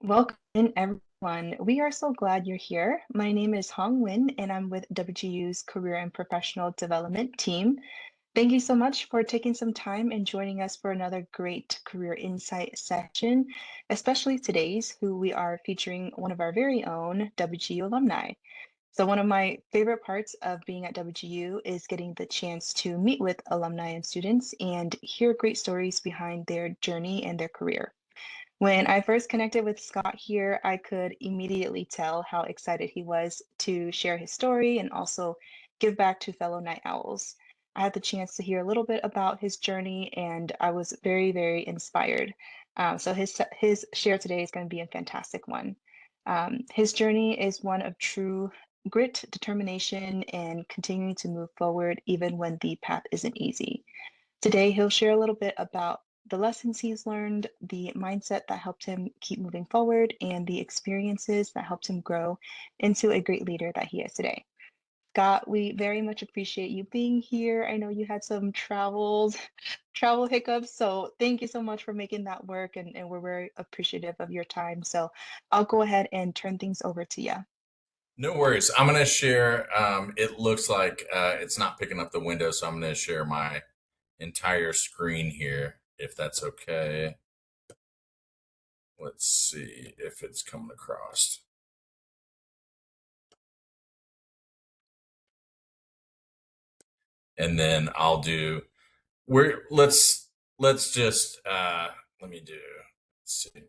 Welcome in, everyone. We are so glad you're here. My name is Hong Win, and I'm with WGU's Career and Professional Development team. Thank you so much for taking some time and joining us for another great career insight session, especially today's, who we are featuring one of our very own WGU alumni. So, one of my favorite parts of being at WGU is getting the chance to meet with alumni and students and hear great stories behind their journey and their career. When I first connected with Scott here, I could immediately tell how excited he was to share his story and also give back to fellow night owls. I had the chance to hear a little bit about his journey, and I was very, very inspired. So his share today is going to be a fantastic one. His journey is one of true grit, determination, and continuing to move forward even when the path isn't easy. Today, he'll share a little bit about the lessons he's learned, the mindset that helped him keep moving forward, and the experiences that helped him grow into a great leader that he is today. Scott, we very much appreciate you being here. I know you had some travel hiccups, so thank you so much for making that work, and we're very appreciative of your time. So I'll go ahead and turn things over to you. No worries. I'm going to share. It looks like it's not picking up the window, so I'm going to share my entire screen here, if that's okay. Let's see if it's coming across. And then I'll do. We're let's just let me do. Let's see.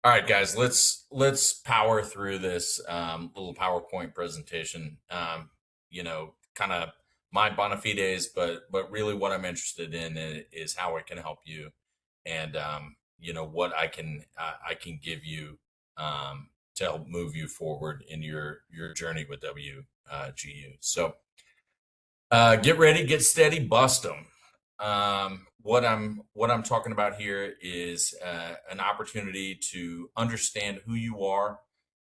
All right, guys. Let's power through this little PowerPoint presentation. Kind of my bona fides, but really what I'm interested in is how I can help you, and what I can give you to help move you forward in your journey with WGU. So get ready, get steady, bust them. What I'm talking about here is an opportunity to understand who you are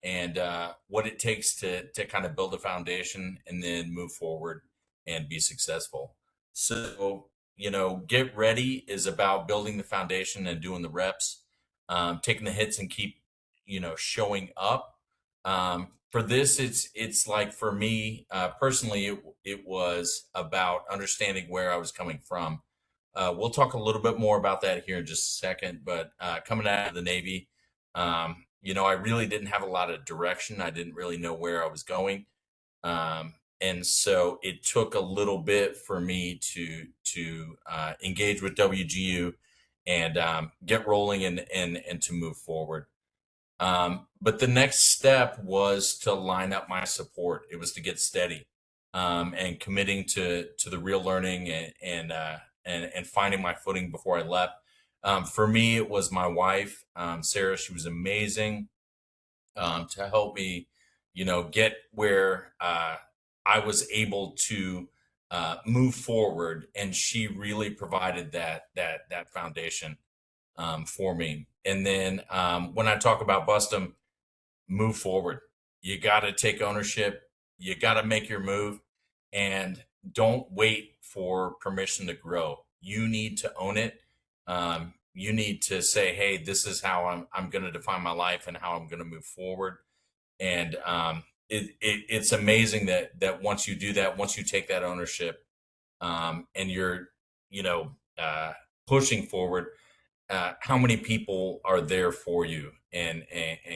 and what it takes to kind of build a foundation and then move forward and be successful. So get ready is about building the foundation and doing the reps, taking the hits and keep showing up. For this, it's like for me personally, it was about understanding where I was coming from. We'll talk a little bit more about that here in just a second. But coming out of the Navy, I really didn't have a lot of direction. I didn't really know where I was going, and so it took a little bit for me to engage with WGU and get rolling and to move forward. But the next step was to line up my support. It was to get steady and committing to the real learning and finding my footing before I left. For me, it was my wife, Sarah. She was amazing to help me, get where I was able to move forward, and she really provided that foundation for me. And then when I talk about bust them, move forward. You got to take ownership. You got to make your move, and don't wait for permission to grow. You need to own it. You need to say, "Hey, this is how I'm going to define my life and how I'm going to move forward." And it's amazing that once you do that, once you take that ownership, and you're you know pushing forward, how many people are there for you and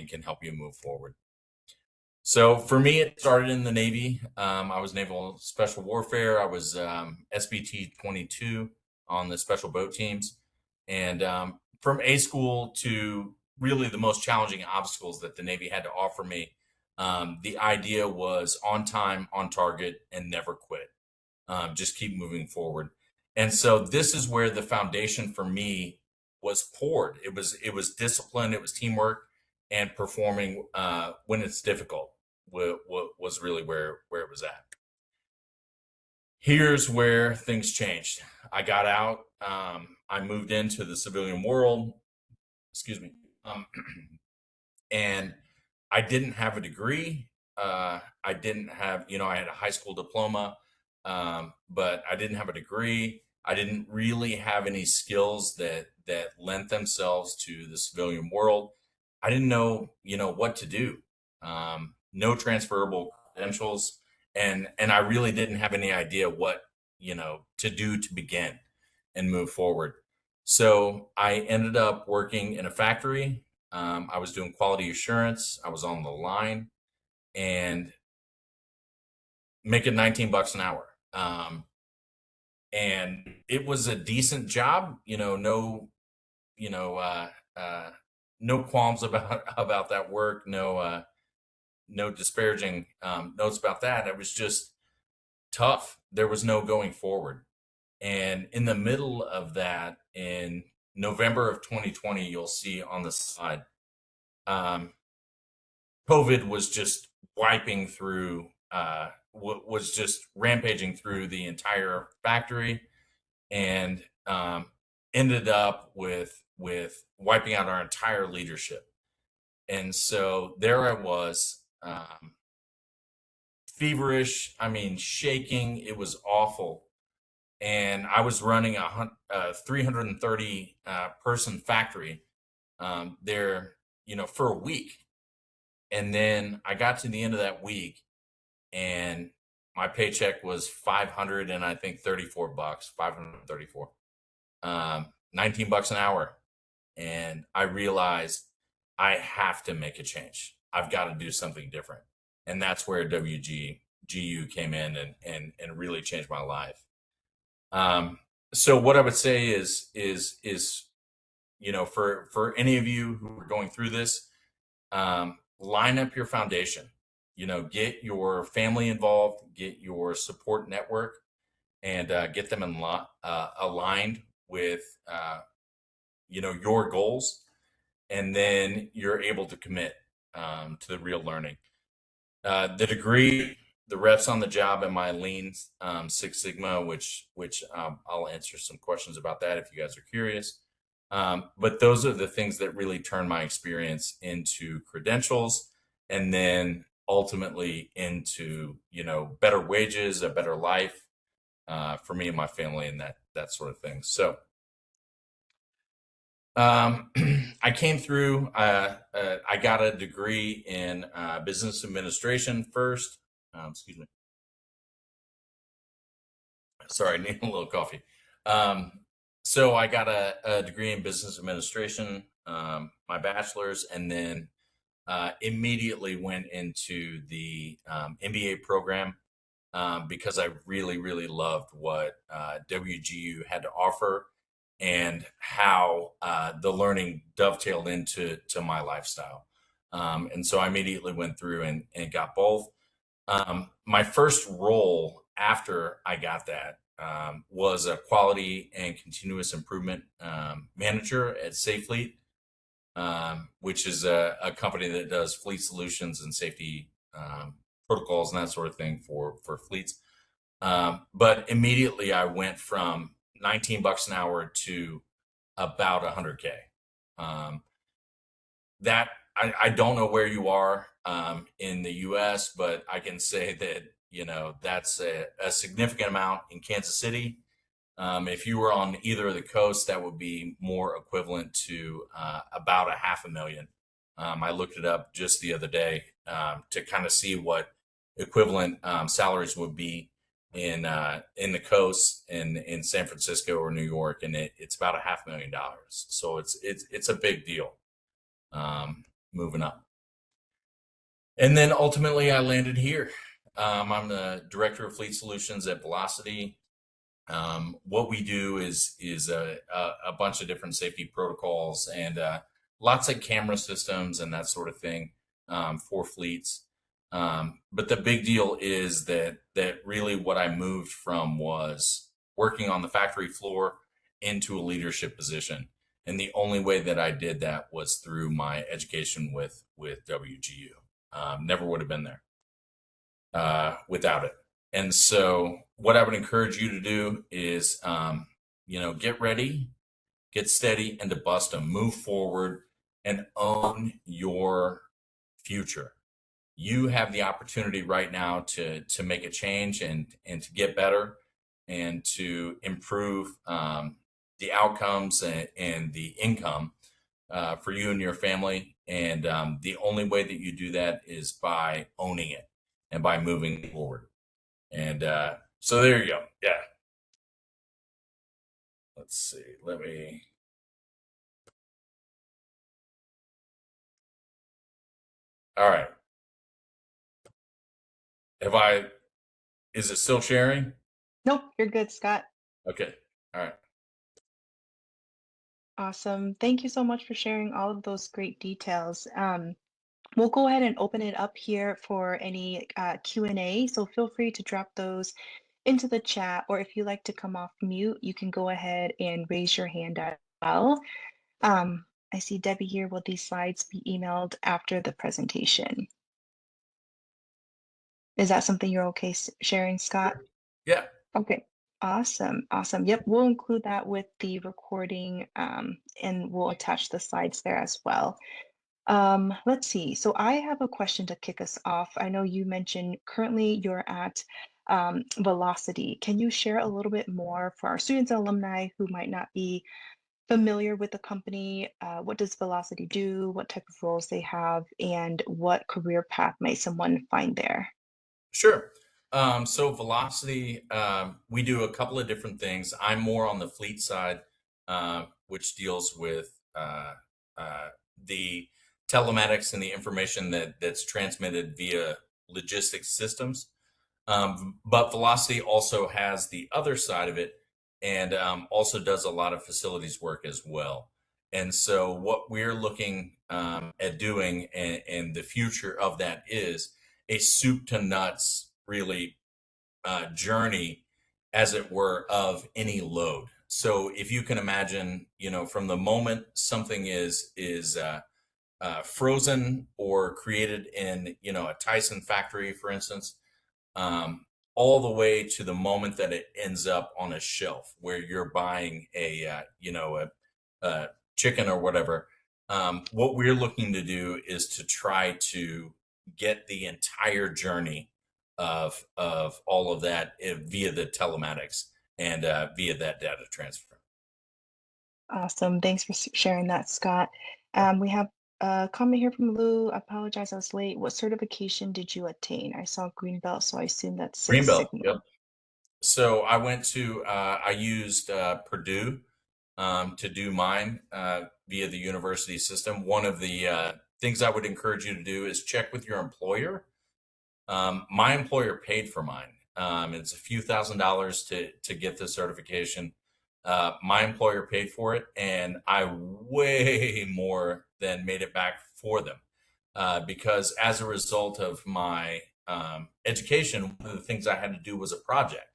can help you move forward. So for me, it started in the Navy. I was Naval Special Warfare. I was SBT 22 on the special boat teams. And from A school to really the most challenging obstacles that the Navy had to offer me, the idea was on time, on target, and never quit. Just keep moving forward. And so this is where the foundation for me was poured. It was discipline, it was teamwork, and performing when it's difficult was really where it was at. Here's where things changed. I got out. I moved into the civilian world. Excuse me. And I didn't have a degree. I didn't have, I had a high school diploma, but I didn't have a degree. I didn't really have any skills that lent themselves to the civilian world. I didn't know, what to do. No transferable credentials, and I really didn't have any idea what, to do to begin and move forward. So I ended up working in a factory. I was doing quality assurance. I was on the line and making 19 bucks an hour. And it was a decent job, you know, uh, uh, no qualms about about that work. No disparaging notes about that. It was just tough. There was no going forward. And in the middle of that, in November of 2020, you'll see on the slide, um, COVID was just wiping through, was just rampaging through the entire factory, and ended up with wiping out our entire leadership. And so there I was, feverish. I mean, shaking. It was awful. And I was running a 330 person factory there, for a week. And then I got to the end of that week, and my paycheck was 500 and I think 34 bucks, 534, 19 bucks an hour. And I realized I have to make a change. I've got to do something different. And that's where WGU came in and really changed my life. So what I would say is, for any of you who are going through this, line up your foundation. Get your family involved, get your support network, and get them aligned with your goals, and then you're able to commit to the real learning. The degree, the reps on the job, and my Lean Six Sigma, which I'll answer some questions about that if you guys are curious. But those are the things that really turn my experience into credentials, and then ultimately into better wages, a better life for me and my family, and that sort of thing. So I came through. I got a degree in business administration first. Excuse me. Sorry, I need a little coffee. So I got a degree in business administration, my bachelor's, and then immediately went into the MBA program because I really, really loved what WGU had to offer, and how the learning dovetailed into my lifestyle. And so I immediately went through and got both. My first role after I got that was a quality and continuous improvement manager at SafeFleet, which is a company that does fleet solutions and safety protocols and that sort of thing for fleets. But immediately I went from 19 bucks an hour to about 100K. That I don't know where you are in the US, but I can say that, that's a significant amount in Kansas City. If you were on either of the coasts, that would be more equivalent to about a half a million. I looked it up just the other day to kind of see what equivalent salaries would be in the coast in San Francisco or New York, and it's about a $500,000. So it's a big deal moving up. And then ultimately I landed here. I'm the director of fleet solutions at Velociti. What we do is a bunch of different safety protocols and lots of camera systems and that sort of thing for fleets. But the big deal is that really what I moved from was working on the factory floor into a leadership position. And the only way that I did that was through my education with WGU. Never would have been there without it. And so what I would encourage you to do is, get ready, get steady, and to bust them. Move forward and own your future. You have the opportunity right now to make a change and to get better and to improve the outcomes and the income for you and your family. And the only way that you do that is by owning it and by moving forward. And so there you go. Yeah. Let's see. Let me. All right. Have I? Is it still sharing? Nope, you're good, Scott. Okay. All right. Awesome. Thank you so much for sharing all of those great details. We'll go ahead and open it up here for any Q&A, so feel free to drop those into the chat, or if you like to come off mute, you can go ahead and raise your hand as well. I see Debbie here. Will these slides be emailed after the presentation? Is that something you're okay sharing, Scott? Yeah. Okay, awesome, awesome. Yep, we'll include that with the recording, and we'll attach the slides there as well. Let's see. So I have a question to kick us off. I know you mentioned currently you're at Velociti. Can you share a little bit more for our students and alumni who might not be familiar with the company? What does Velociti do? What type of roles they have, and what career path might someone find there? Sure. So Velocity, we do a couple of different things. I'm more on the fleet side, which deals with the telematics and the information that's transmitted via logistics systems. But Velocity also has the other side of it, and also does a lot of facilities work as well. And so, what we're looking at doing, and the future of that is a soup to nuts, really, journey, as it were, of any load. So, if you can imagine, from the moment something is frozen or created in, a Tyson factory, for instance, um, all the way to the moment that it ends up on a shelf where you're buying a chicken or whatever. What we're looking to do is to try to get the entire journey of all of that via the telematics and via that data transfer. Awesome. Thanks for sharing that, Scott. Yeah. We have a comment here from Lou. I apologize, I was late. What certification did you attain? I saw green belt, so I assume that's Six Greenbelt. Yep. Sigma. So I used Purdue to do mine via the university system. One of the things I would encourage you to do is check with your employer. My employer paid for mine. It's a few $1,000s to get the certification. My employer paid for it, and I way more than made it back for them because as a result of my education, one of the things I had to do was a project.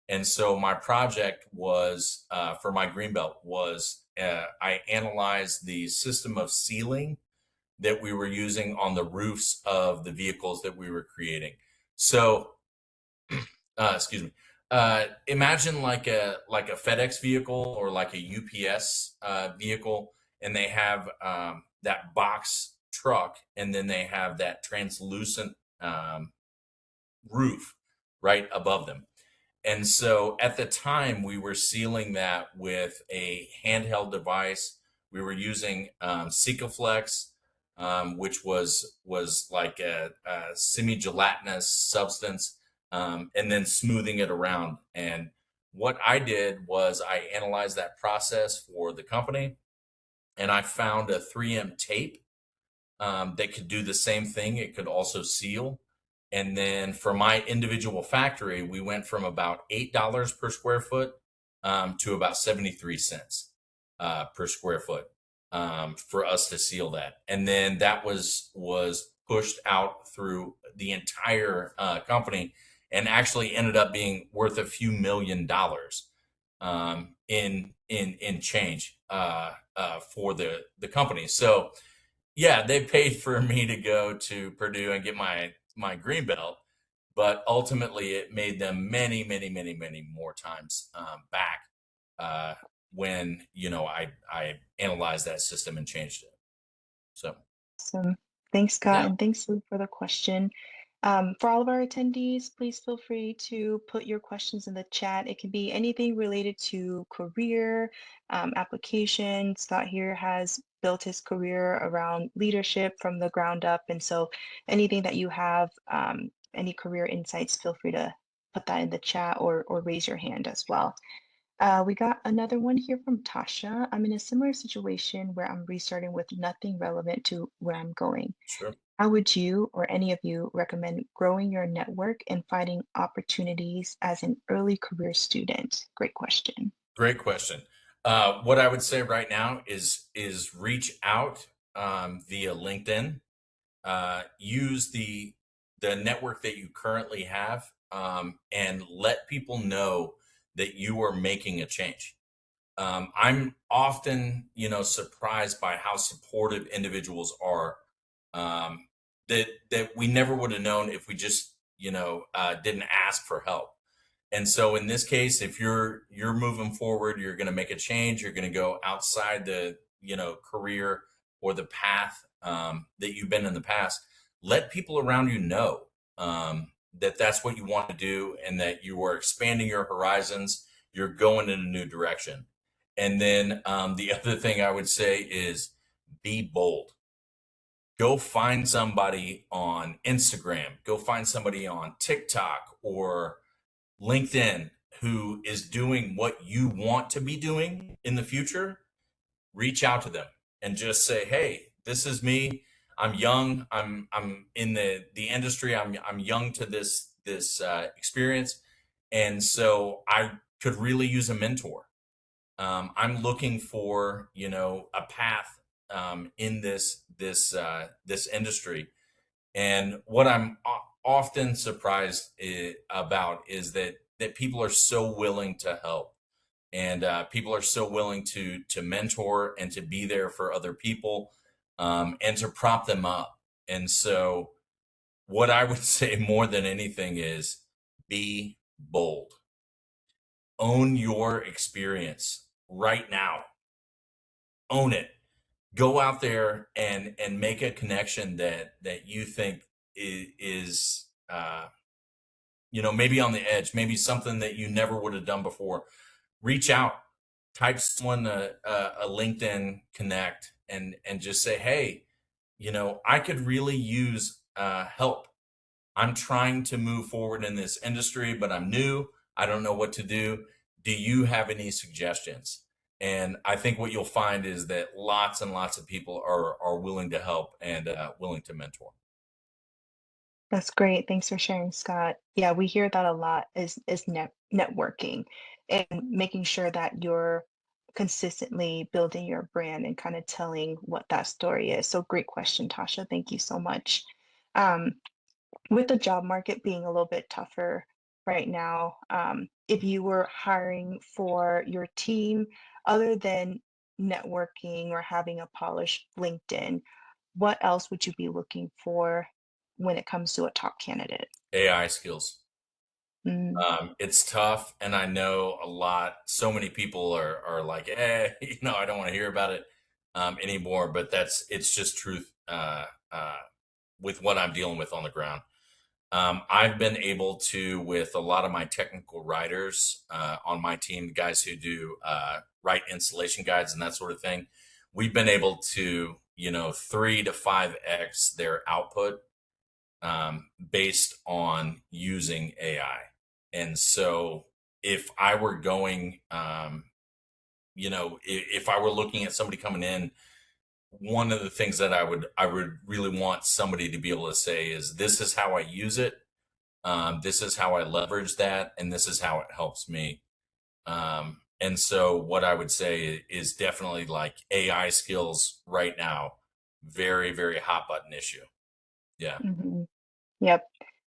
And so my project was for my greenbelt was I analyzed the system of sealing that we were using on the roofs of the vehicles that we were creating. So, excuse me. Imagine like a FedEx vehicle or like a UPS vehicle, and they have that box truck, and then they have that translucent roof right above them. And so at the time, we were sealing that with a handheld device. We were using Sikaflex, which was like a semi-gelatinous substance, and then smoothing it around. And what I did was I analyzed that process for the company, and I found a 3M tape that could do the same thing. It could also seal. And then for my individual factory, we went from about $8 per square foot to about 73 cents per square foot for us to seal that. And then that was pushed out through the entire company and actually ended up being worth a few $1 million in change for the company. So yeah, they paid for me to go to Purdue and get my green belt, but ultimately it made them many, many, many, many more times back uh, when I analyzed that system and changed it. So Awesome. Thanks, Scott, yeah, and thanks, Lou, for the question. For all of our attendees, please feel free to put your questions in the chat. It can be anything related to career, application. Scott here has built his career around leadership from the ground up. And so anything that you have, any career insights, feel free to put that in the chat or raise your hand as well. We got another one here from Tasha. I'm in a similar situation where I'm restarting with nothing relevant to where I'm going. Sure. How would you or any of you recommend growing your network and finding opportunities as an early career student? Great question. Great question. What I would say right now is reach out via LinkedIn. Use the network that you currently have, and let people know that you are making a change. I'm often, surprised by how supportive individuals are, that we never would have known if we just, didn't ask for help. And so in this case, if you're moving forward, you're going to make a change. You're going to go outside the career or the path that you've been in the past. Let people around you know that that's what you want to do, and that you are expanding your horizons. You're going in a new direction. And then the other thing I would say is be bold. Go find somebody on Instagram. Go find somebody on TikTok or LinkedIn who is doing what you want to be doing in the future. Reach out to them and just say, "Hey, this is me. I'm young. I'm in the industry. I'm young to this experience, and so I could really use a mentor. I'm looking for a path in this industry." And what I'm often surprised about is that people are so willing to help, and people are so willing to mentor and to be there for other people, and to prop them up. And so, what I would say more than anything is be bold, own your experience right now, own it, go out there and make a connection that you think is maybe on the edge, maybe something that you never would have done before. Reach out, type someone a LinkedIn connect, and just say, "Hey, I could really use help. I'm trying to move forward in this industry, but I'm new. I don't know what to do. Do you have any suggestions?" And I think what you'll find is that lots and lots of people are willing to help and willing to mentor. That's great. Thanks for sharing, Scott. Yeah, we hear that a lot is networking and making sure that you're consistently building your brand and kind of telling what that story is. So great question, Tasha. Thank you so much. Um, with the job market being a little bit tougher right now, if you were hiring for your team, other than networking or having a polished LinkedIn, what else would you be looking for when it comes to a top candidate? AI skills. Mm, It's tough, and I know a lot. So many people are like, I don't want to hear about it anymore. But it's just truth with what I'm dealing with on the ground. I've been able to, with a lot of my technical writers on my team, the guys who do write installation guides and that sort of thing, we've been able to, 3 to 5x their output based on using AI. And so, if I were going, if I were looking at somebody coming in, one of the things that I would really want somebody to be able to say is, "This is how I use it. This is how I leverage that, and this is how it helps me." And so, what I would say is definitely like AI skills right now, very, very hot button issue. Yeah. mhm. Yep.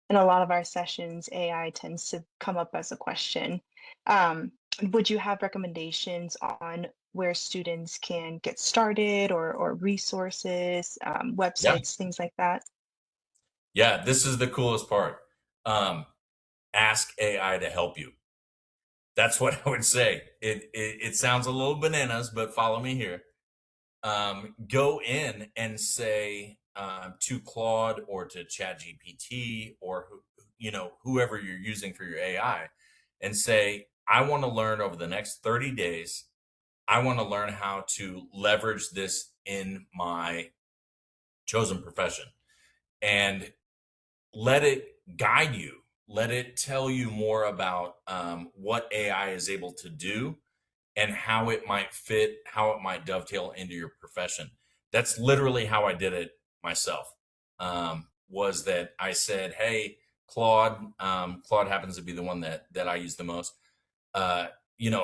In a lot of our sessions, AI tends to come up as a question. Um, would you have recommendations on where students can get started or resources, Yeah. websites, things like that? Yeah. This is the coolest part. Um, Ask AI to help you. That's what I would say. It sounds a little bananas, but follow me here. Go in and say to Claude or to ChatGPT or whoever you're using for your AI, and say, "I want to learn over the next 30 days I want to learn how to leverage this in my chosen profession and let it guide you. Let it tell you more about what AI is able to do and how it might fit, how it might dovetail into your profession. That's literally how I did it myself. Was that I said, "Hey, Claude, Claude happens to be the one that I use the most. Uh,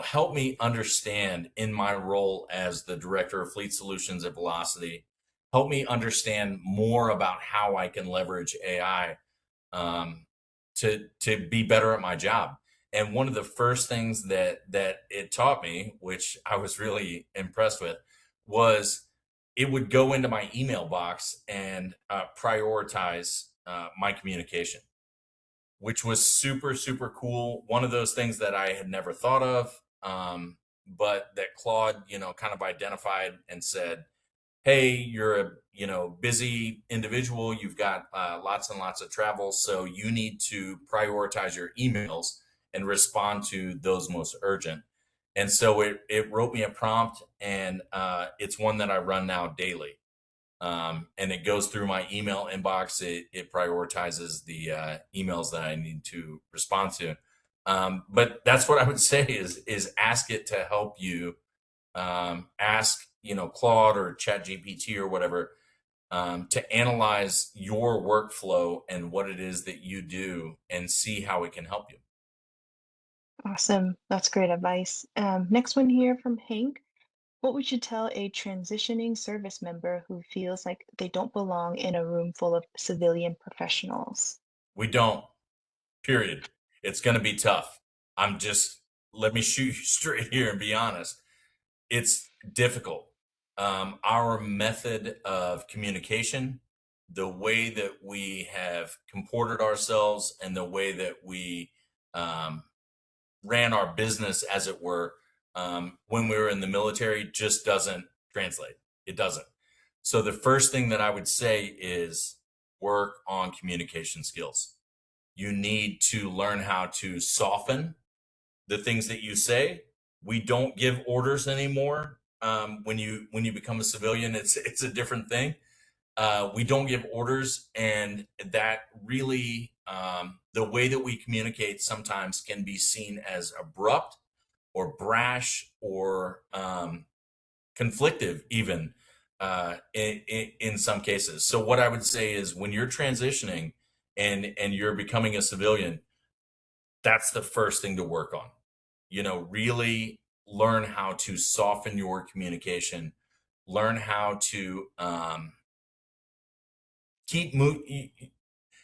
help me understand in my role as the director of fleet solutions at Velocity. Help me understand more about how I can leverage AI um, to be better at my job." And one of the first things that it taught me, which I was really impressed with, was it would go into my email box and prioritize my communication, which was super super cool. One of those things that I had never thought of, but that Claude, kind of identified and said, "Hey, you're a busy individual. You've got lots and lots of travel, so you need to prioritize your emails and respond to those most urgent." And so it wrote me a prompt, and it's one that I run now daily. And it goes through my email inbox. It prioritizes the emails that I need to respond to. But that's what I would say is ask it to help you. Ask Claude or Chat GPT or whatever to analyze your workflow and what it is that you do and see how it can help you. Awesome. That's great advice. Next one here from Hank. What would you tell a transitioning service member who feels like they don't belong in a room full of civilian professionals? We don't. Period. It's going to be tough. I'm just let me shoot you straight here and be honest. It's difficult. Our method of communication, the way that we have comported ourselves, and the way that we um, ran our business, as it were, when we were in the military, just doesn't translate. It doesn't. So the first thing that I would say is work on communication skills. You need to learn how to soften the things that you say. We don't give orders anymore. When you become a civilian, it's a different thing. We don't give orders, and that really the way that we communicate sometimes can be seen as abrupt or brash or conflictive, even in some cases. So, what I would say is, when you're transitioning and you're becoming a civilian, that's the first thing to work on. Really learn how to soften your communication, learn how to keep mo-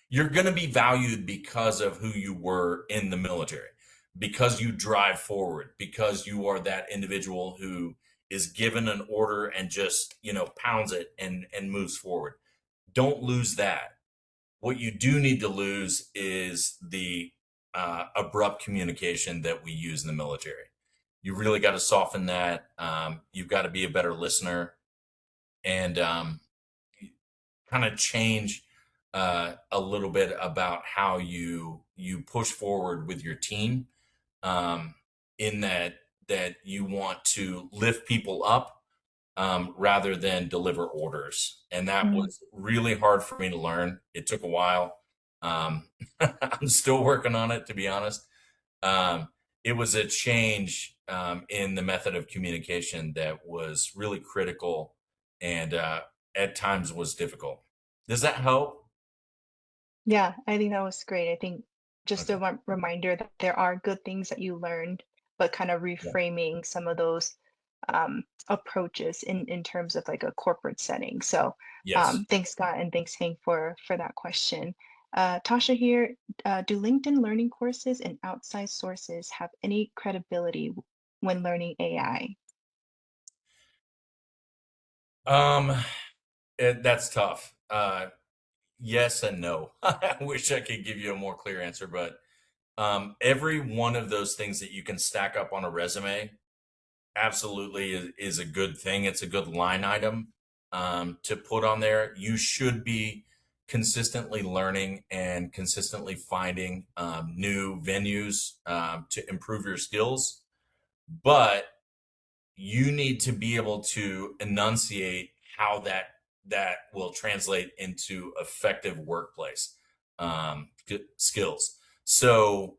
you're going to be valued because of who you were in the military, because you drive forward, because you are that individual who is given an order and just pounds it and moves forward. Don't lose that. What you do need to lose is the abrupt communication that we use in the military. You really got to soften that. You've got to be a better listener and kind of change a little bit about how you push forward with your team. In that you want to lift people up rather than deliver orders. And that Mm, was really hard for me to learn. It took a while. I'm still working on it, to be honest. Um, it was a change in the method of communication that was really critical and at times was difficult. Does that help? yeah, I think that was great. I think just a Okay. reminder that there are good things that you learned, but kind of Yeah. reframing some of those approaches in terms of like a corporate setting. So Yes. thanks, Scott, and thanks, Hank, for that question. Tasha here, do LinkedIn learning courses and outside sources have any credibility when learning AI? Um, that's tough. Yes and no. I wish I could give you a more clear answer, but every one of those things that you can stack up on a resume absolutely is a good thing. It's a good line item to put on there. You should be consistently learning and consistently finding new venues to improve your skills. But you need to be able to enunciate how that will translate into effective workplace skills. So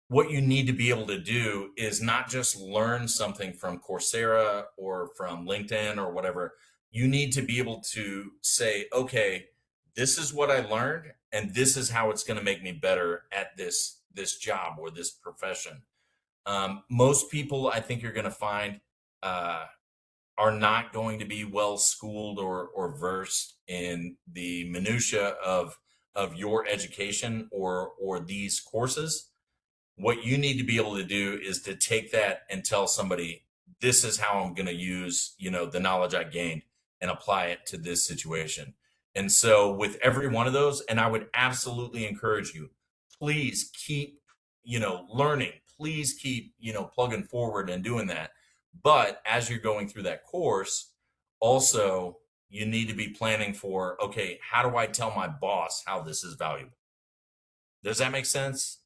what you need to be able to do is not just learn something from Coursera or from LinkedIn or whatever. You need to be able to say, okay, this is what I learned, and this is how it's going to make me better at this job or this profession. Most people, I think, you're going to find uh, are not going to be well schooled or versed in the minutia of your education or these courses. What you need to be able to do is to take that and tell somebody, this is how I'm going to use, the knowledge I gained and apply it to this situation. And so with every one of those, and I would absolutely encourage you, please keep, learning, please keep, plugging forward and doing that. But as you're going through that course, also you need to be planning for, okay, how do I tell my boss how this is valuable? Does that make sense?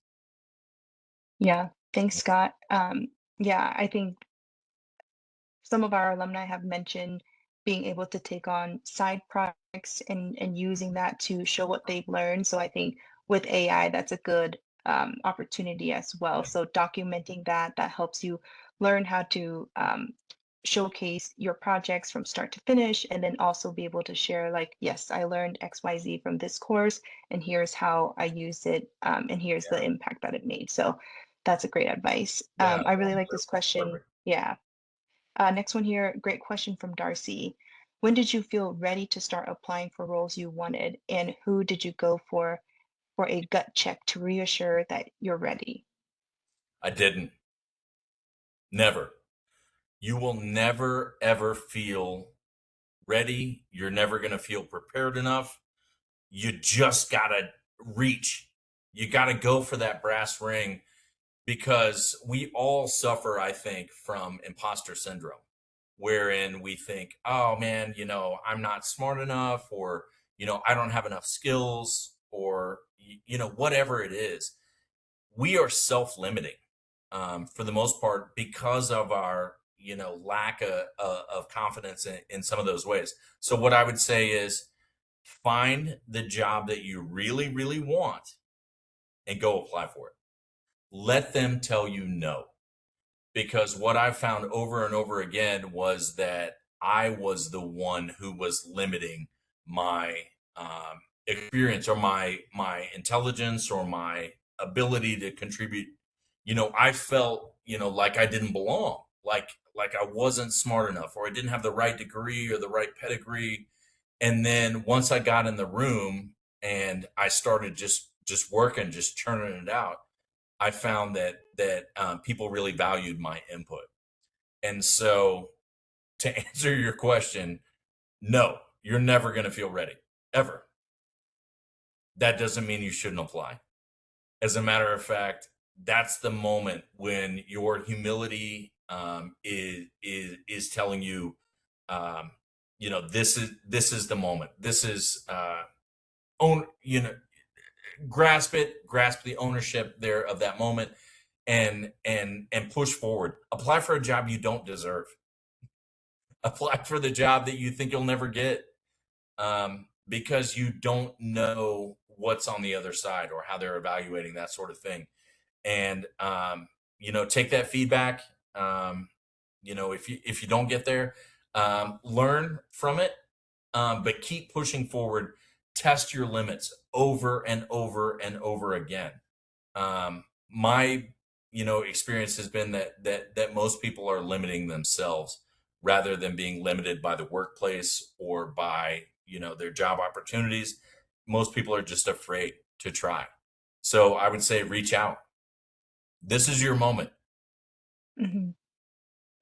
Yeah, thanks, Scott. Yeah, I think some of our alumni have mentioned being able to take on side projects and using that to show what they've learned. So I think with AI, that's a good opportunity as well. So documenting that helps you learn how to showcase your projects from start to finish, and then also be able to share like, yes, I learned XYZ from this course, and here's how I used it, and here's the impact that it made. So that's a great advice. Yeah, I really like this perfect, question. perfect. Yeah. Next one here, great question from Darcy. When did you feel ready to start applying for roles you wanted, and who did you go for a gut check to reassure that you're ready? I didn't. Never. You will never, ever feel ready. You're never going to feel prepared enough. You just got to reach. You got to go for that brass ring because we all suffer, I think, from imposter syndrome, wherein we think, oh man, I'm not smart enough, or, I don't have enough skills, or, whatever it is. We are self-limiting for the most part because of our lack of confidence in some of those ways. So what I would say is find the job that you really really want and go apply for it. Let them tell you no, because what I found over and over again was that I was the one who was limiting my experience or my intelligence or my ability to contribute. I felt like I didn't belong, like I wasn't smart enough, or I didn't have the right degree or the right pedigree. And then once I got in the room and I started just working, just churning it out, I found that people really valued my input. And so, to answer your question, no, you're never going to feel ready ever. That doesn't mean you shouldn't apply. As a matter of fact, that's the moment when your humility is telling you, um, this is the moment. This is own grasp the ownership there of that moment, and push forward. Apply for a job you don't deserve. Apply for the job that you think you'll never get, because you don't know what's on the other side or how they're evaluating that sort of thing. And take that feedback. If you don't get there, learn from it, but keep pushing forward. Test your limits over and over and over again. My experience has been that most people are limiting themselves rather than being limited by the workplace or by their job opportunities. Most people are just afraid to try. So I would say reach out. This is your moment. Hmm.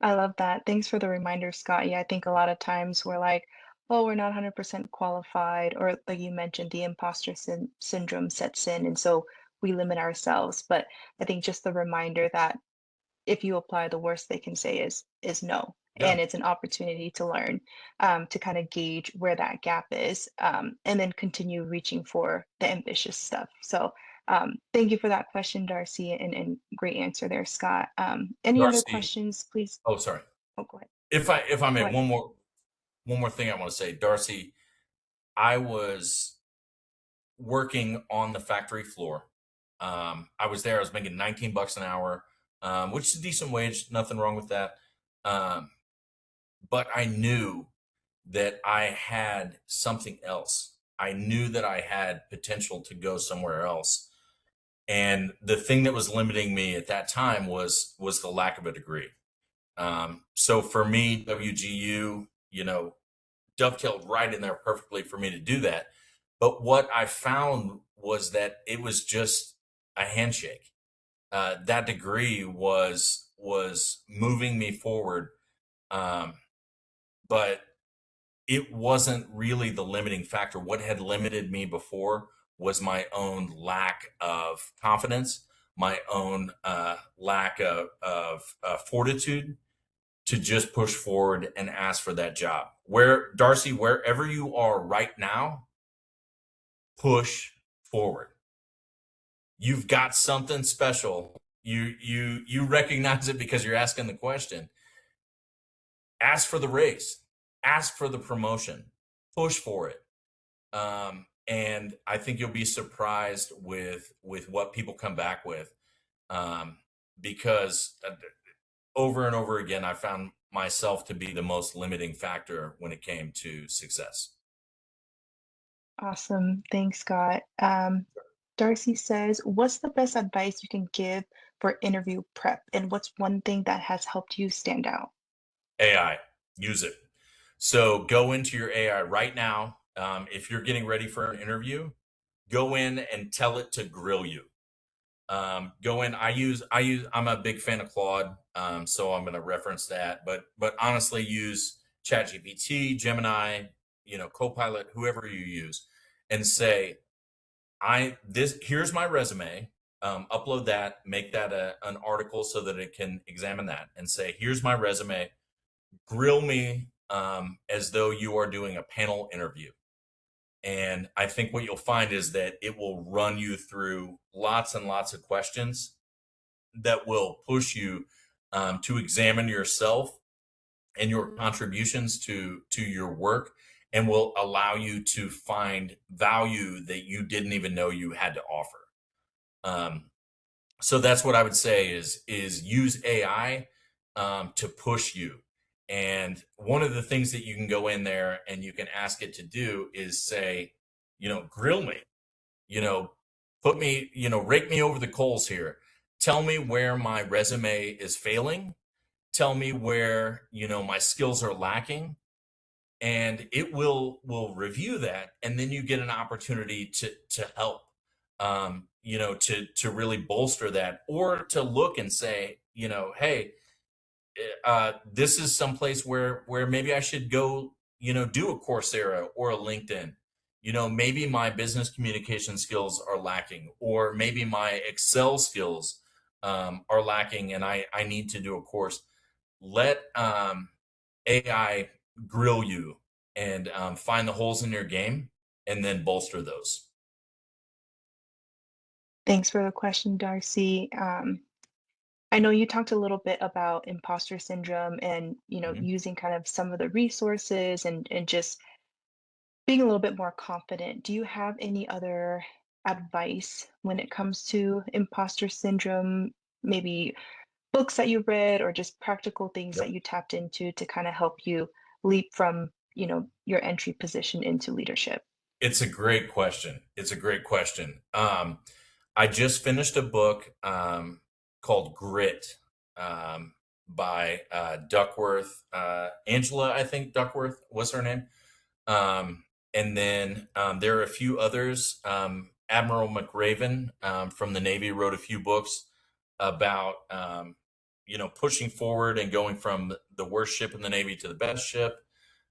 I love that. Thanks for the reminder, Scott. Yeah, I think a lot of times we're like, oh, we're not 100% qualified, or like you mentioned, the imposter syndrome sets in, and so we limit ourselves. But I think just the reminder that if you apply, the worst they can say is no. Yeah. And it's an opportunity to learn, to kind of gauge where that gap is, and then continue reaching for the ambitious stuff. So thank you for that question, Darcy, and great answer there, Scott. Any other Darcy. questions, please? Oh, sorry. Oh, go ahead. If I may, Go ahead. one more thing I want to say, Darcy. I was working on the factory floor. I was there. I was making 19 bucks an hour, which is a decent wage. Nothing wrong with that. Um, but I knew that I had something else. I knew that I had potential to go somewhere else. And the thing that was limiting me at that time was the lack of a degree. So for me, WGU, dovetailed right in there perfectly for me to do that. But what I found was that it was just a handshake. That degree was moving me forward, um, but it wasn't really the limiting factor. What had limited me before was my own lack of confidence, my own lack of fortitude to just push forward and ask for that job. Where Darcy, wherever you are right now, push forward. You've got something special. You recognize it because you're asking the question. Ask for the raise. Ask for the promotion. Push for it. And I think you'll be surprised with what people come back with, um, because over and over again, I found myself to be the most limiting factor when it came to success. Awesome. Thanks, Scott. Darcy says, what's the best advice you can give for interview prep? And what's one thing that has helped you stand out? AI, use it. So go into your AI right now. If you're getting ready for an interview, go in and tell it to grill you. Go in. I'm a big fan of Claude, so I'm going to reference that. But honestly, use ChatGPT, Gemini, Copilot, whoever you use, and say, here's my resume. Upload that, make that an article so that it can examine that, and say, here's my resume. Grill me as though you are doing a panel interview. And I think what you'll find is that it will run you through lots and lots of questions that will push you to examine yourself and your contributions to your work, and will allow you to find value that you didn't even know you had to offer. Um, so that's what I would say is use AI to push you. And one of the things that you can go in there and you can ask it to do is say, grill me, you know, put me, rake me over the coals here. Tell me where my resume is failing. Tell me where, my skills are lacking, and it will review that, and then you get an opportunity to help, to really bolster that, or to look and say, hey, this is someplace where maybe I should go, do a Coursera or a LinkedIn. Maybe my business communication skills are lacking, or maybe my Excel skills are lacking, and I need to do a course. Let AI grill you and find the holes in your game, and then bolster those. Thanks for the question, Darcy. I know you talked a little bit about imposter syndrome and, Mhm. using kind of some of the resources and just being a little bit more confident. Do you have any other advice when it comes to imposter syndrome? Maybe books that you read or just practical things that Yep. you tapped into to kind of help you leap from, your entry position into leadership? It's a great question. It's a great question. I just finished a book called Grit, by Duckworth, Angela, I think Duckworth was her name. Um, and then there are a few others. Admiral McRaven from the Navy wrote a few books about, pushing forward and going from the worst ship in the Navy to the best ship.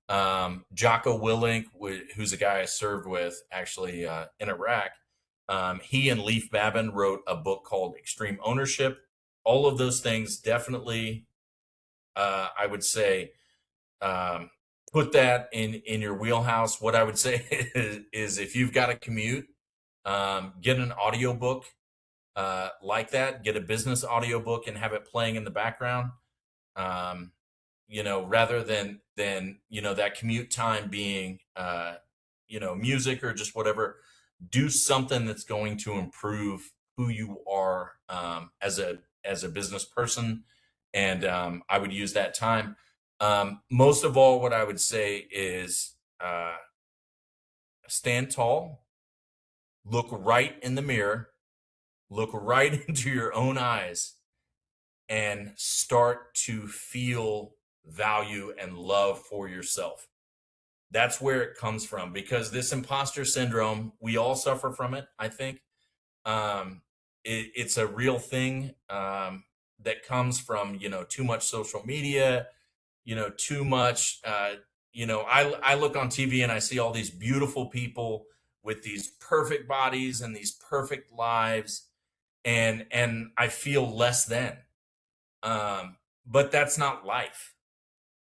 Jocko Willink, who's a guy I served with actually in Iraq, he and Leif Babin wrote a book called Extreme Ownership. All of those things definitely, I would say, um, put that in your wheelhouse. What I would say is if you've got a commute, get an audiobook like that. Get a business audiobook and have it playing in the background. Um, rather than that commute time being music or just whatever. Do something that's going to improve who you are as a business person, and I would use that time. Most of all, what I would say is stand tall, look right in the mirror, look right into your own eyes, and start to feel value and love for yourself. That's where it comes from, because this imposter syndrome, we all suffer from it, I think. It's a real thing, that comes from, too much social media, too much. I look on TV and I see all these beautiful people with these perfect bodies and these perfect lives, and I feel less than. But that's not life.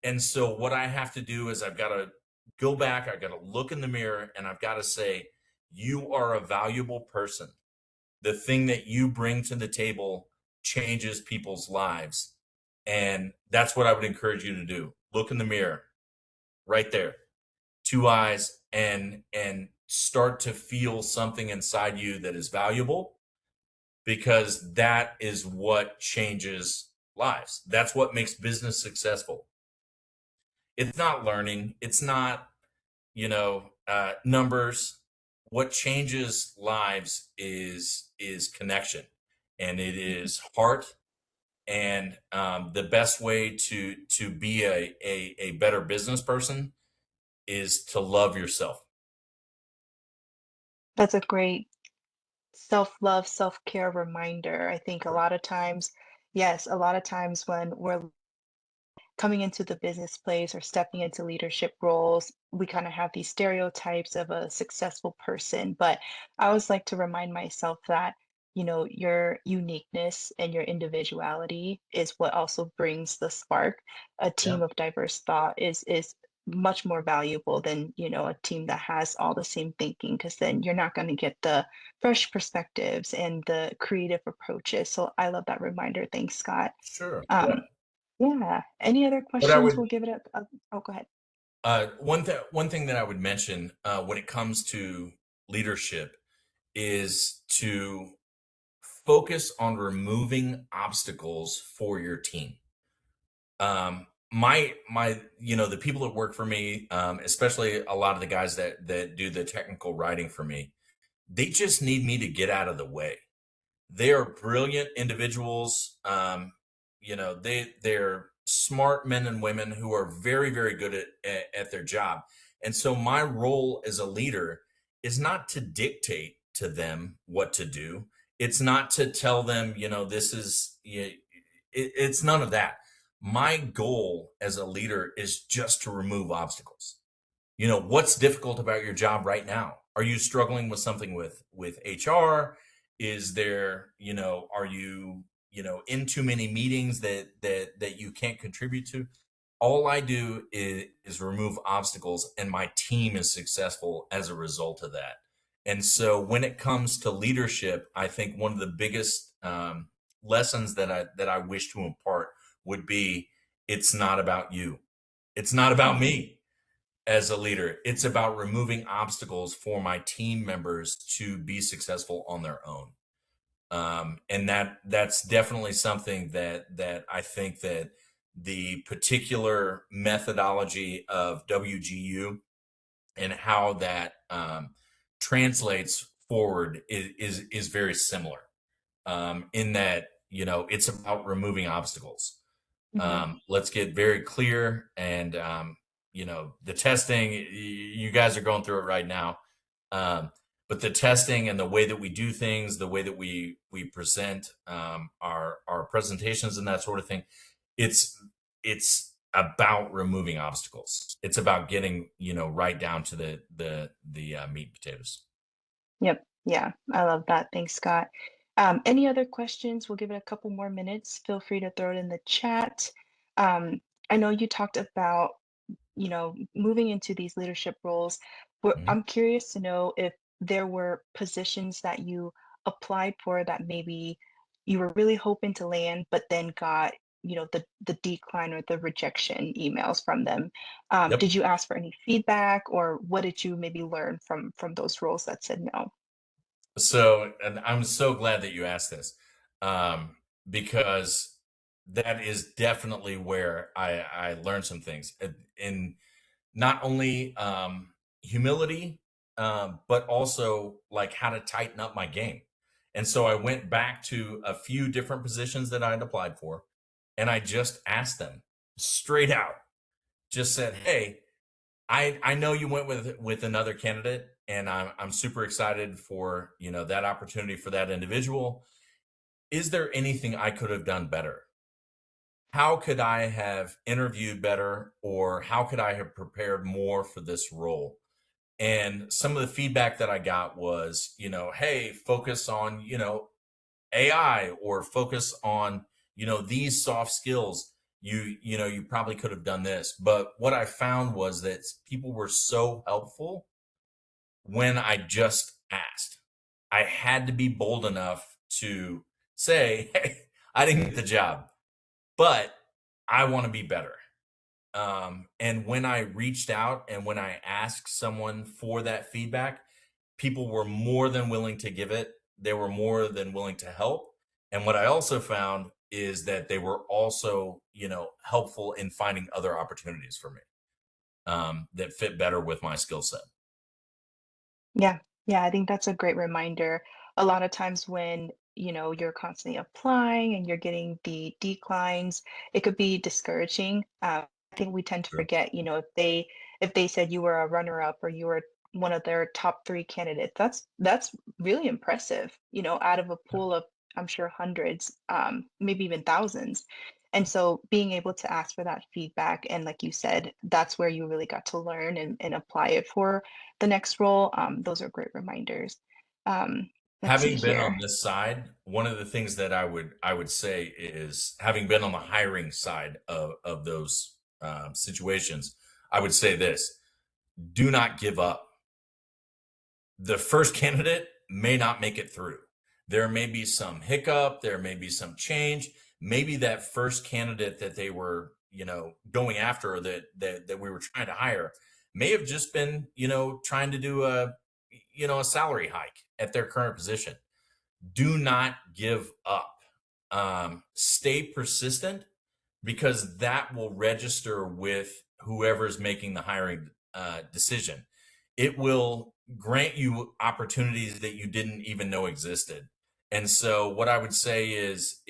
And so what I have to do is I've got to go back, I've got to look in the mirror, and I've got to say, you are a valuable person. The thing that you bring to the table changes people's lives. And that's what I would encourage you to do. Look in the mirror right there, two eyes, and start to feel something inside you that is valuable, because that is what changes lives. That's what makes business successful. It's not learning. It's not, numbers. What changes lives is connection, and it is heart. And the best way to be a better business person is to love yourself. That's a great self-love, self-care reminder. I think a lot of times, yes, a lot of times when we're coming into the business place or stepping into leadership roles, we kind of have these stereotypes of a successful person. But I always like to remind myself that, your uniqueness and your individuality is what also brings the spark. A Yeah, team of diverse thought is much more valuable than, a team that has all the same thinking, because then you're not going to get the fresh perspectives and the creative approaches. So I love that reminder. Thanks, Scott. sure. Yeah. Um, yeah. Any other What I questions? would We'll give it a oh, go ahead. one thing that I would mention when it comes to leadership is to focus on removing obstacles for your team. The people that work for me, especially a lot of the guys that do the technical writing for me, they just need me to get out of the way. They are brilliant individuals. They're smart men and women who are very, very good at their job. And so my role as a leader is not to dictate to them what to do. It's not to tell them, this is it's none of that. My goal as a leader is just to remove obstacles. What's difficult about your job right now? Are you struggling with something with HR? Is there, are you, in too many meetings that you can't contribute to? All I do is remove obstacles, and my team is successful as a result of that. And so when it comes to leadership, I think one of the biggest lessons that I wish to impart would be, it's not about you. It's not about Mhm. me as a leader. It's about removing obstacles for my team members to be successful on their own. And that's definitely something that I think that the particular methodology of WGU and how that translates forward is very similar, in that it's about removing obstacles. Mhm. Let's get very clear, and the testing, you guys are going through it right now. um, but the testing and the way that we do things, the way that we present our presentations and that sort of thing, it's about removing obstacles. It's about getting right down to the meat and potatoes. Yep. Yeah. I love that. Thanks, Scott. Any other questions? We'll give it a couple more minutes. Feel free to throw it in the chat. Um, I know you talked about, moving into these leadership roles. Mhm. I'm curious to know if there were positions that you applied for that maybe you were really hoping to land, but then got the decline or the rejection emails from them. Yep. Did you ask for any feedback, or what did you maybe learn from those roles that said no? So, and I'm so glad that you asked this, because that is definitely where I learned some things in not only humility, but also like how to tighten up my game. And so I went back to a few different positions that I'd applied for, and I just asked them straight out, just said, "Hey, I know you went with another candidate, and I'm super excited for that opportunity for that individual. Is there anything I could have done better? How could I have interviewed better, or how could I have prepared more for this role?" And some of the feedback that I got was, hey, focus on AI, or focus on these soft skills. You probably could have done this. But what I found was that people were so helpful when I just asked. I had to be bold enough to say, hey, I didn't get the job, but I want to be better. And when I reached out and when I asked someone for that feedback, people were more than willing to give it. They were more than willing to help. And what I also found is that they were also, helpful in finding other opportunities for me, that fit better with my skill set. Yeah, yeah, I think that's a great reminder. A lot of times when, you're constantly applying and you're getting the declines, it could be discouraging. I think we tend to Sure. forget, if they said you were a runner-up or you were one of their top three candidates, that's really impressive, out of a Yeah. pool of, I'm sure, hundreds, maybe even thousands. And so being able to ask for that feedback, and like you said, that's where you really got to learn and apply it for the next role. Those are great reminders. Let's see Having been on here. this side, one of the things that I would say is, having been on the hiring side of those situations, I would say this: do not give up. The first candidate may not make it through. There may be some hiccup, there may be some change. Maybe that first candidate that they were, going after, or that we were trying to hire, may have just been, trying to do a salary hike at their current position. Do not give up. Stay persistent, because that will register with whoever's making the hiring decision. It will grant you opportunities that you didn't even know existed. And so, what I would say is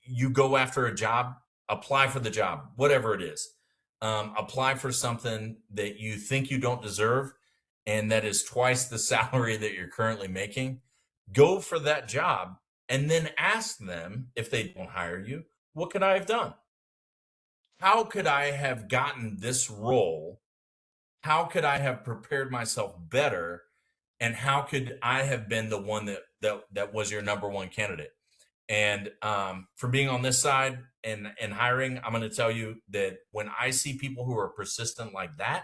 you go after a job, apply for the job, whatever it is. Apply for something that you think you don't deserve, and that is twice the salary that you're currently making. Go for that job, and then ask them, if they don't hire you, what could I have done? How could I have gotten this role? How could I have prepared myself better? And how could I have been the one that was your number one candidate? And for being on this side and hiring, I'm going to tell you that when I see people who are persistent like that,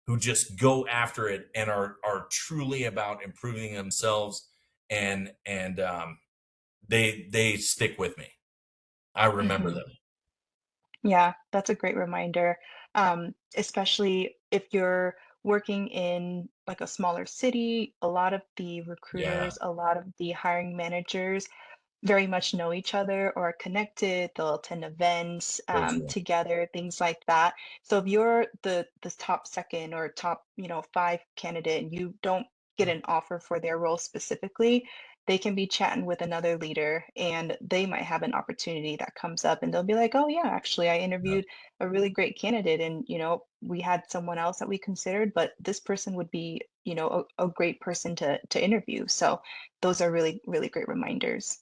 who just go after it and are truly about improving themselves, and they stick with me. I remember Mhm. them. Yeah, that's a great reminder. Especially if you're working in like a smaller city, a lot of the Yeah, recruiters, a lot of the hiring managers very much know each other or are connected. They'll attend events so true. together, things like that. So if you're the top second or top, five candidate, and you don't get an offer for their role specifically, they can be chatting with another leader and they might have an opportunity that comes up and they'll be like, oh yeah, actually I Yeah. interviewed a really great candidate, and we had someone else that we considered, but this person would be, a great person to interview. So those are really, really great reminders.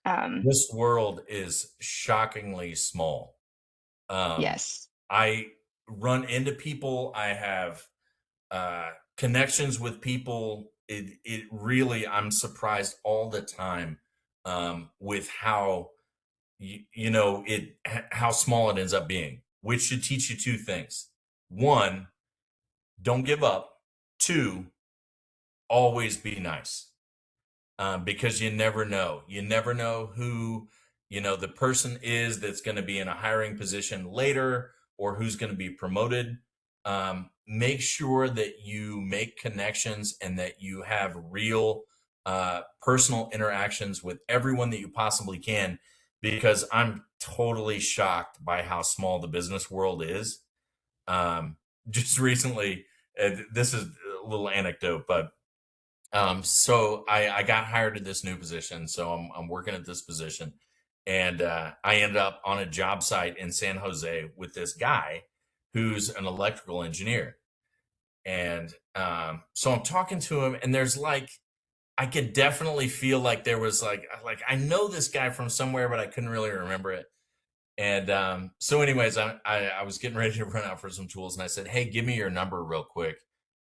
Um, This world is shockingly small. Um, yes. I run into people. I have connections with people. It really, I'm surprised all the time, with how how small it ends up being, which should teach you two things. One, don't give up. Two, always be nice. Because you never know. You never know who, the person is that's going to be in a hiring position later, or who's going to be promoted. Make sure that you make connections and that you have real personal interactions with everyone that you possibly can, because I'm totally shocked by how small the business world is. Um, just recently, this is a little anecdote, but so I got hired to this new position. So I'm working at this position, and I ended up on a job site in San Jose with this guy who's an electrical engineer. And so I'm talking to him, and there's like, I could definitely feel like there was like I know this guy from somewhere, but I couldn't really remember it. And so, anyways, I was getting ready to run out for some tools, and I said, "Hey, give me your number real quick,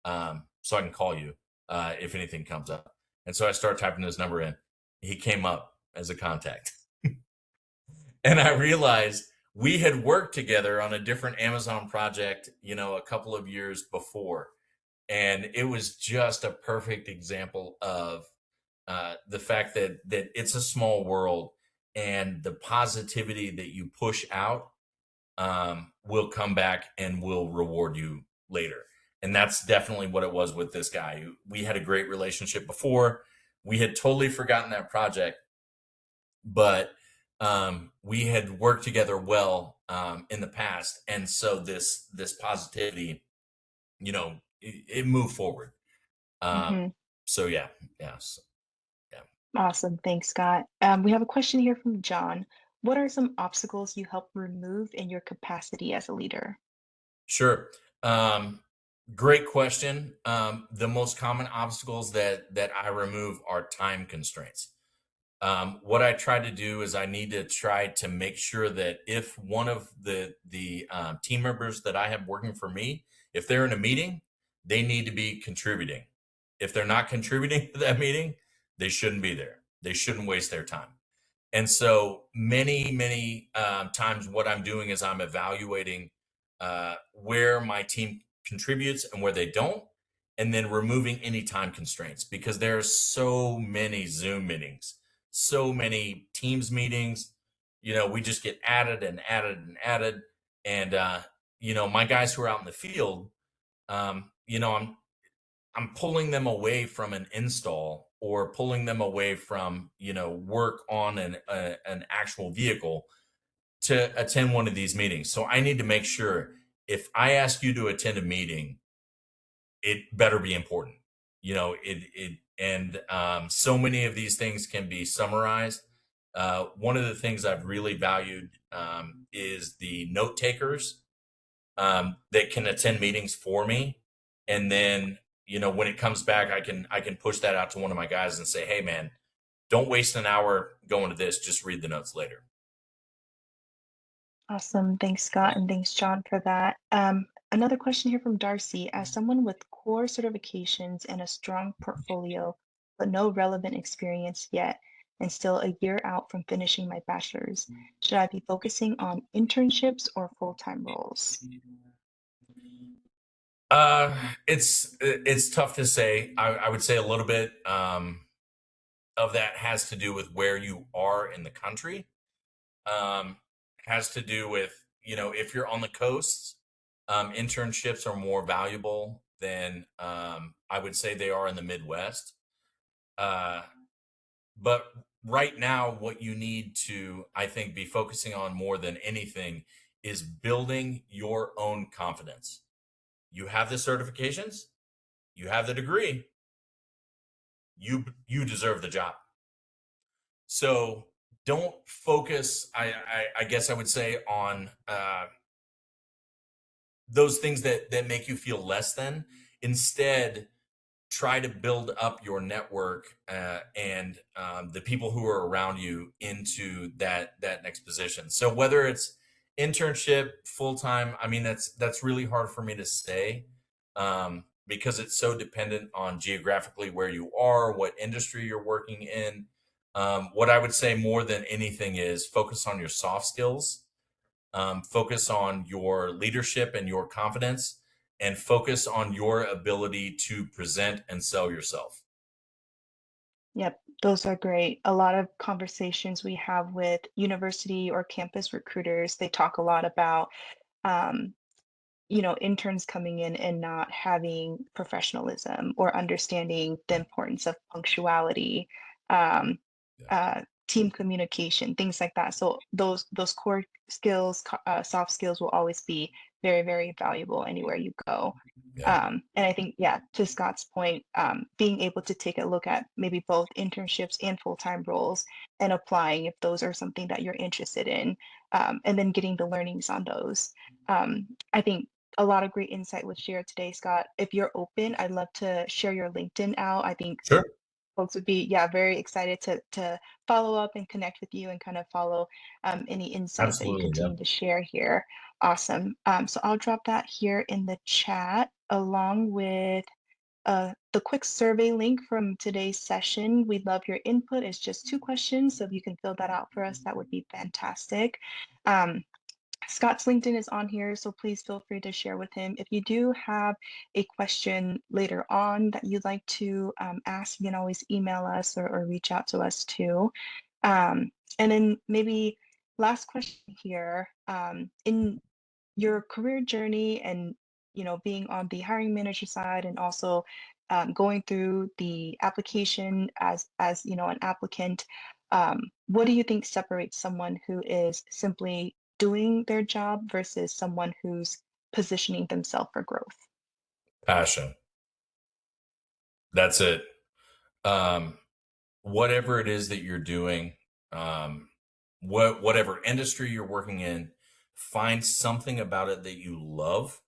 so I can call you if anything comes up." And so I start typing his number in. He came up as a contact, and I realized we had worked together on a different Amazon project, a couple of years before, and it was just a perfect example of the fact that it's a small world, and the positivity that you push out will come back and will reward you later. And that's definitely what it was with this guy. We had a great relationship before. We had totally forgotten that project, but we had worked together well in the past, and so this positivity, it moved forward. Um, Hmm. so yeah, yeah, yeah. Awesome. Thanks, Scott. We have a question here from John. What are some obstacles you help remove in your capacity as a leader? Sure. Um, Great question. The most common obstacles that I remove are time constraints. What I try to do is I need to try to make sure that if one of the team members that I have working for me, if they're in a meeting, they need to be contributing. If they're not contributing to that meeting, they shouldn't be there. They shouldn't waste their time. And so many times, what I'm doing is I'm evaluating where my team contributes and where they don't, and then removing any time constraints, because there are so many Zoom meetings, so many Teams meetings. We just get added and added and added. And, my guys who are out in the field, I'm pulling them away from an install, or pulling them away from work on an actual vehicle to attend one of these meetings. So I need to make sure, if I ask you to attend a meeting, it better be important. So many of these things can be summarized. One of the things I've really valued is the note takers that can attend meetings for me. And then, when it comes back, I can push that out to one of my guys and say, "Hey man, don't waste an hour going to this, just read the notes later." Awesome. Thanks, Scott, and thanks, John, for that. Another question here from Darcy. As someone with core certifications and a strong portfolio, but no relevant experience yet, and still a year out from finishing my bachelor's, should I be focusing on internships or full-time roles? Uh, it's tough to say. I would say a little bit of that has to do with where you are in the country. Um, has to do with, if you're on the coast, internships are more valuable than I would say they are in the Midwest. Uh, but right now, what you need to, I think, be focusing on more than anything is building your own confidence. You have the certifications, you have the degree, you deserve the job. So don't focus, I guess I would say, on those things that make you feel less than. Instead, try to build up your network and the people who are around you into that next position. So whether it's internship, full time, I mean, that's really hard for me to say, because it's so dependent on geographically where you are, what industry you're working in. What I would say more than anything is focus on your soft skills, focus on your leadership and your confidence, and focus on your ability to present and sell yourself. Yep. Those are great. A lot of conversations we have with university or campus recruiters, they talk a lot about um, interns coming in and not having professionalism or understanding the importance of punctuality, um, Yeah. team communication, things like that. So those core skills, soft skills will always be very, very valuable anywhere you go. Yeah. And I think, yeah, to Scott's point, being able to take a look at maybe both internships and full-time roles and applying if those are something that you're interested in, and then getting the learnings on those. I think a lot of great insight was shared today, Scott. If you're open, I'd love to share your LinkedIn out. I think Sure. folks would be, yeah, very excited to follow up and connect with you and kind of follow any insights that you Absolutely. Yeah. continue to share here. Awesome. So I'll drop that here in the chat along with the quick survey link from today's session. We'd love your input. It's just 2 questions, so if you can fill that out for us, that would be fantastic. Um, Scott's LinkedIn is on here, so please feel free to share with him. If you do have a question later on that you'd like to ask, you can always email us or reach out to us too. And then maybe last question here. In your career journey and being on the hiring manager side and also going through the application as an applicant, what do you think separates someone who is simply doing their job versus someone who's positioning themselves for growth? Passion. That's it. Um, Whatever it is that you're doing, um, whatever industry you're working in, find something about it that you love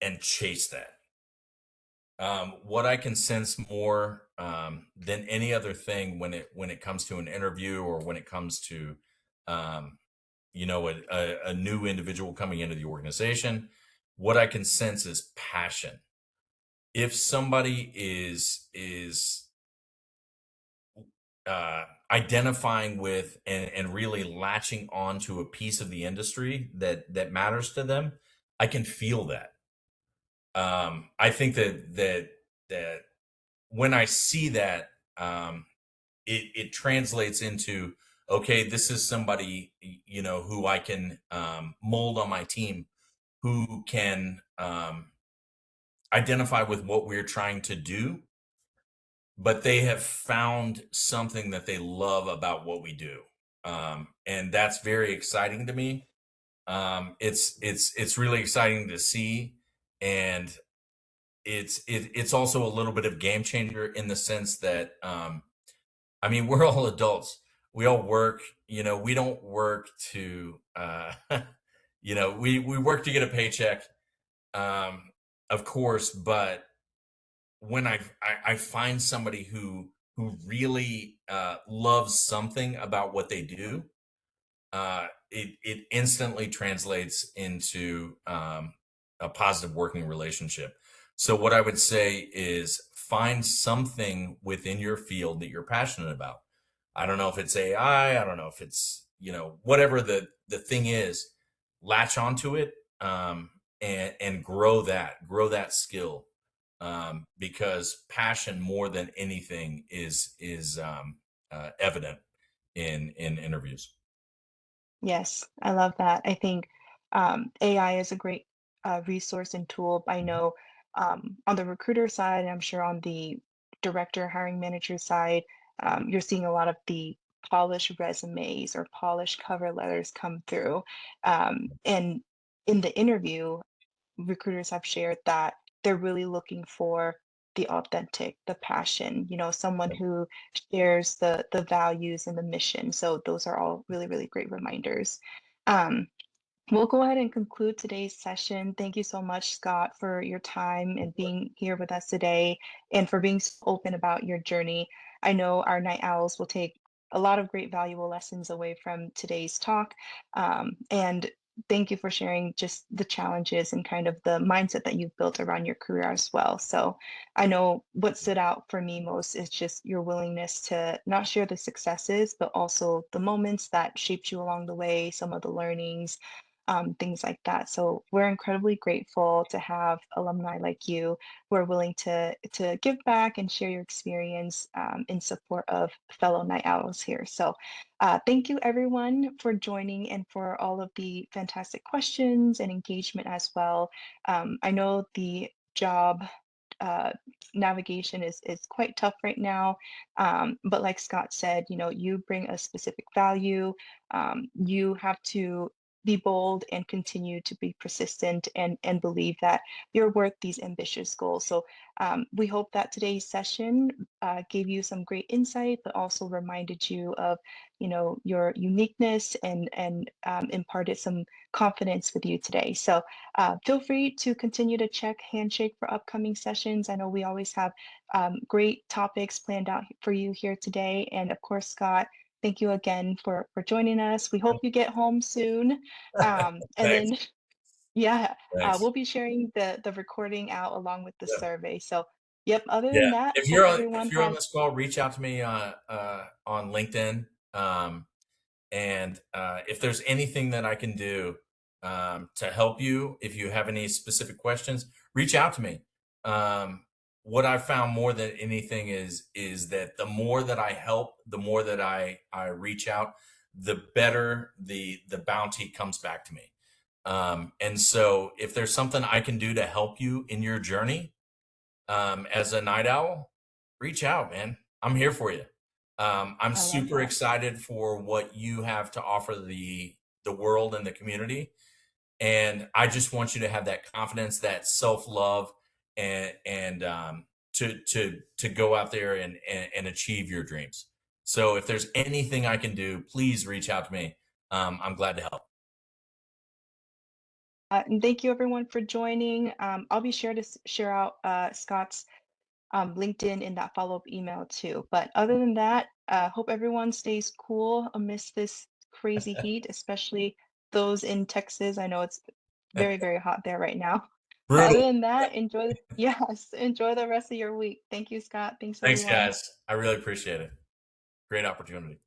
and chase that. What I can sense more than any other thing when it comes to an interview or when it comes to um, a new individual coming into the organization, what I can sense is passion. If somebody is identifying with and really latching on to a piece of the industry that matters to them, I can feel that. I think that when I see that, it translates into, okay, this is somebody who I can mold on my team, who can identify with what we're trying to do, but they have found something that they love about what we do, and that's very exciting to me. It's really exciting to see, and it's also a little bit of game changer in the sense that I mean, we're all adults. We all work. We don't work to we work to get a paycheck, um, of course, but when I find somebody who really loves something about what they do, it instantly translates into a positive working relationship. So what I would say is find something within your field that you're passionate about. I don't know if it's AI, I don't know if it's, whatever the thing is, latch onto it, and grow that skill, because passion more than anything is evident in interviews. Yes, I love that. I think AI is a great resource and tool. I know on the recruiter side, and I'm sure on the director, hiring manager side, you're seeing a lot of the polished resumes or polished cover letters come through. And in the interview, recruiters have shared that they're really looking for the authentic, the passion, someone who shares the values and the mission. So those are all really, really great reminders. Um, We'll go ahead and conclude today's session. Thank you so much, Scott, for your time and being here with us today and for being so open about your journey. I know our night owls will take a lot of great valuable lessons away from today's talk. And thank you for sharing just the challenges and kind of the mindset that you've built around your career as well. So I know what stood out for me most is just your willingness to not share the successes, but also the moments that shaped you along the way, some of the learnings, things like that. So we're incredibly grateful to have alumni like you who are willing to give back and share your experience in support of fellow night owls here. So thank you everyone for joining and for all of the fantastic questions and engagement as well. I know the job uh, navigation is quite tough right now. But like Scott said, you bring a specific value. You have to be bold and continue to be persistent and believe that you're worth these ambitious goals. So we hope that today's session gave you some great insight, but also reminded you of, your uniqueness and imparted some confidence with you today. So feel free to continue to check Handshake for upcoming sessions. I know we always have great topics planned out for you here today. And of course, Scott, thank you again for joining us. We hope you get home soon. And Thanks. then, yeah, Thanks. we'll be sharing the recording out along with the survey. So, yep, other Yeah. than that, If hope you're on everyone if you're on has. this call, reach out to me on LinkedIn. And if there's anything that I can do to help you, if you have any specific questions, reach out to me. What I've found more than anything is that the more that I help, the more that I reach out, the better the bounty comes back to me. And so if there's something I can do to help you in your journey, as a night owl, reach out, man. I'm here for you. I'm I love super that. excited for what you have to offer the world and the community, and I just want you to have that confidence, that self love, and to go out there and achieve your dreams. So if there's anything I can do, please reach out to me. I'm glad to help. And thank you everyone for joining. I'll be sure to share out Scott's LinkedIn in that follow-up email too. But other than that, hope everyone stays cool amidst this crazy heat, especially those in Texas. I know it's very, very hot there right now. But other Brutal. than that, yes, enjoy the rest of your week. Thank you, Scott. Thanks, Thanks, everyone. guys. I really appreciate it. Great opportunity.